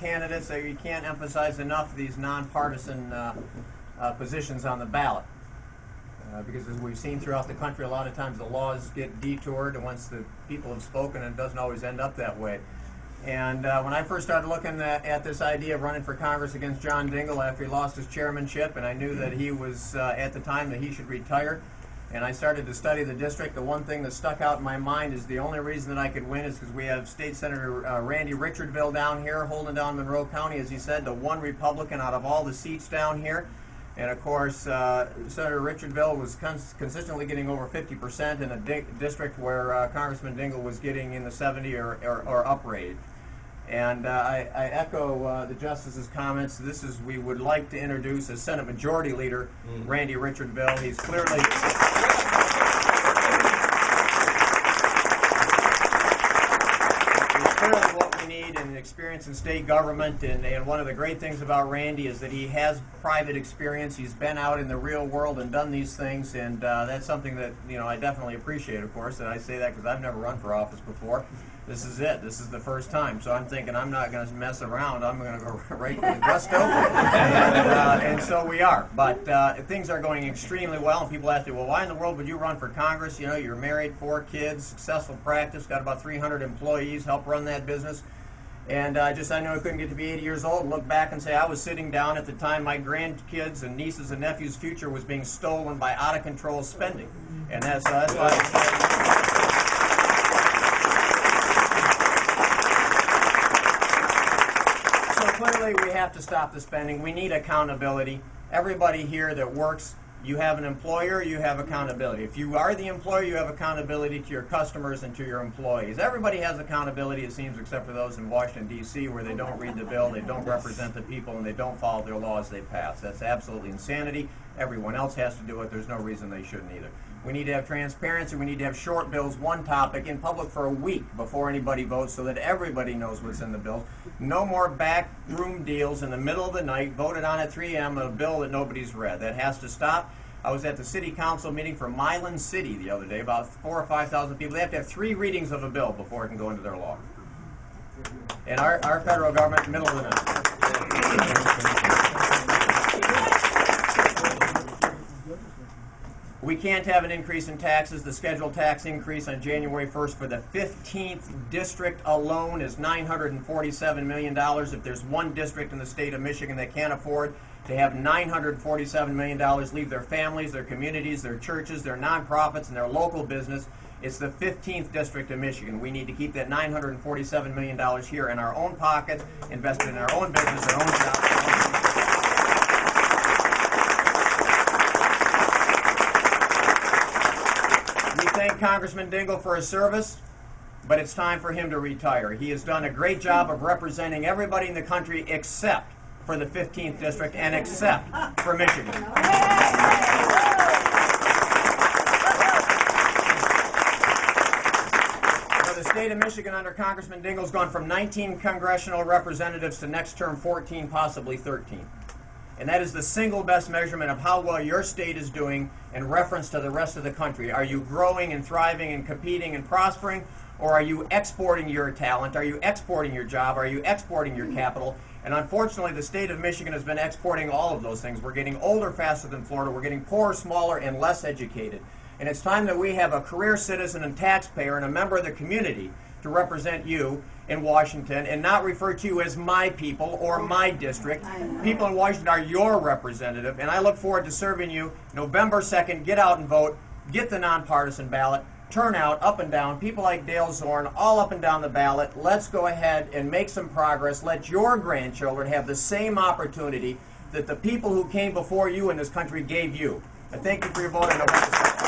candidates, you can't emphasize enough these nonpartisan positions on the ballot. Because as we've seen throughout the country, a lot of times the laws get detoured, and once the people have spoken, it doesn't always end up that way. And when I first started looking at this idea of running for Congress against John Dingell after he lost his chairmanship, and I knew that he was, at the time, that he should retire, and I started to study the district, the one thing that stuck out in my mind is the only reason that I could win is because we have State Senator Randy Richardville down here holding down Monroe County, as he said, the one Republican out of all the seats down here. And of course, Senator Richardville was consistently getting over 50% in a district where Congressman Dingell was getting in the 70 or uprated. And I echo the Justice's comments. We would like to introduce as Senate Majority Leader Randy Richardville. He's clearly what we need and experience in state government, and one of the great things about Randy is that he has private experience. He's been out in the real world and done these things, and that's something that I definitely appreciate, of course, and I say that because I've never run for office before. This is it. This is the first time, so I'm thinking I'm not going to mess around. I'm going to go right to the gusto, and so we are. But things are going extremely well, and people ask me, well, why in the world would you run for Congress? You're married, 4 kids, successful practice, got about 300 employees, help run that business. And I knew I couldn't get to be 80 years old and look back and say I was sitting down at the time my grandkids and nieces and nephews' future was being stolen by out-of-control spending. And that's why clearly we have to stop the spending. We need accountability. Everybody here that works, you have an employer, you have accountability. If you are the employer, you have accountability to your customers and to your employees. Everybody has accountability, it seems, except for those in Washington, D.C., where they don't read the bill, they don't represent the people, and they don't follow their laws they pass. That's absolutely insanity. Everyone else has to do it. There's no reason they shouldn't either. We need to have transparency. We need to have short bills, one topic, in public for a week before anybody votes so that everybody knows what's in the bills. No more backroom deals in the middle of the night, voted on at 3 a.m. on a bill that nobody's read. That has to stop. I was at the city council meeting for Milan City the other day, about 4,000 or 5,000 people. They have to have 3 readings of a bill before it can go into their law. And our federal government, middle of the night. We can't have an increase in taxes. The scheduled tax increase on January 1st for the 15th district alone is $947 million. If there's one district in the state of Michigan that can't afford to have $947 million leave their families, their communities, their churches, their nonprofits, and their local business, it's the 15th district of Michigan. We need to keep that $947 million here in our own pockets, invested in our own business, our own jobs. Thank Congressman Dingell for his service, but it's time for him to retire. He has done a great job of representing everybody in the country except for the 15th district and except for Michigan. The state of Michigan under Congressman Dingell has gone from 19 congressional representatives to next term 14, possibly 13. And that is the single best measurement of how well your state is doing in reference to the rest of the country. Are you growing and thriving and competing and prospering, or are you exporting your talent? Are you exporting your job? Are you exporting your capital? And unfortunately, the state of Michigan has been exporting all of those things. We're getting older faster than Florida. We're getting poorer, smaller, and less educated. And it's time that we have a career citizen and taxpayer and a member of the community to represent you in Washington and not refer to you as my people or my district. People in Washington are your representative, and I look forward to serving you November 2nd. Get out and vote. Get the nonpartisan ballot. Turn out, up and down. People like Dale Zorn, all up and down the ballot. Let's go ahead and make some progress. Let your grandchildren have the same opportunity that the people who came before you in this country gave you. I thank you for your vote on November 2nd.